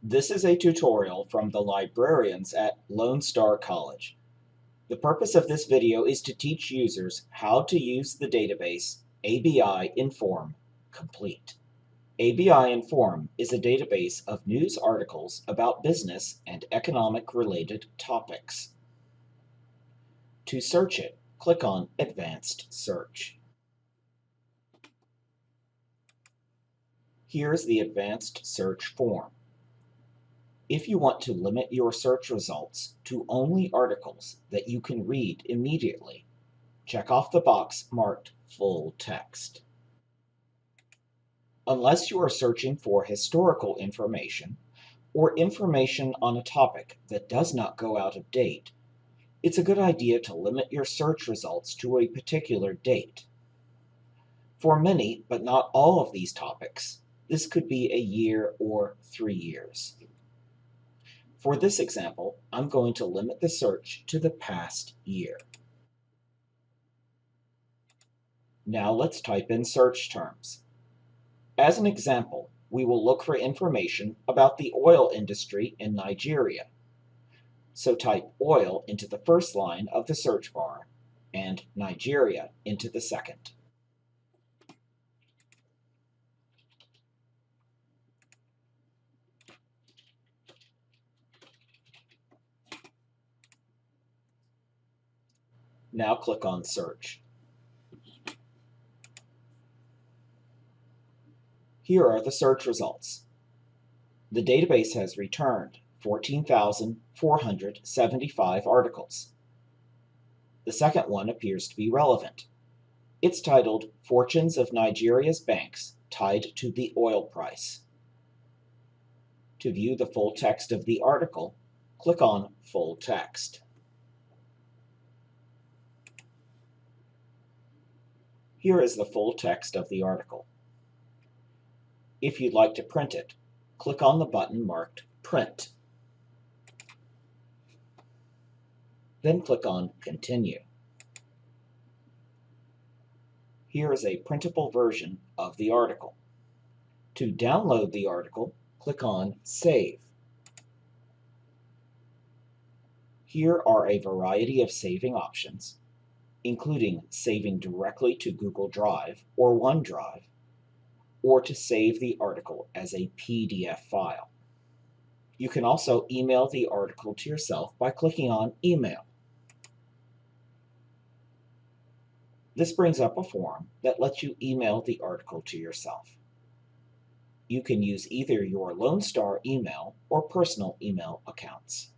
This is a tutorial from the librarians at Lone Star College. The purpose of this video is to teach users how to use the database ABI Inform Complete. ABI Inform is a database of news articles about business and economic-related topics. To search it, click on Advanced Search. Here's the Advanced Search form. If you want to limit your search results to only articles that you can read immediately, check off the box marked Full Text. Unless you are searching for historical information or information on a topic that does not go out of date, it's a good idea to limit your search results to a particular date. For many, but not all of these topics, this could be a year or 3 years. For this example, I'm going to limit the search to the past year. Now let's type in search terms. As an example, we will look for information about the oil industry in Nigeria. So type oil into the first line of the search bar and Nigeria into the second. Now click on Search. Here are the search results. The database has returned 14,475 articles. The second one appears to be relevant. It's titled Fortunes of Nigeria's Banks Tied to the Oil Price. To view the full text of the article, click on Full Text. Here is the full text of the article. If you'd like to print it, click on the button marked Print. Then click on Continue. Here is a printable version of the article. To download the article, click on Save. Here are a variety of saving options, including saving directly to Google Drive or OneDrive, or to save the article as a PDF file. You can also email the article to yourself by clicking on Email. This brings up a form that lets you email the article to yourself. You can use either your Lone Star email or personal email accounts.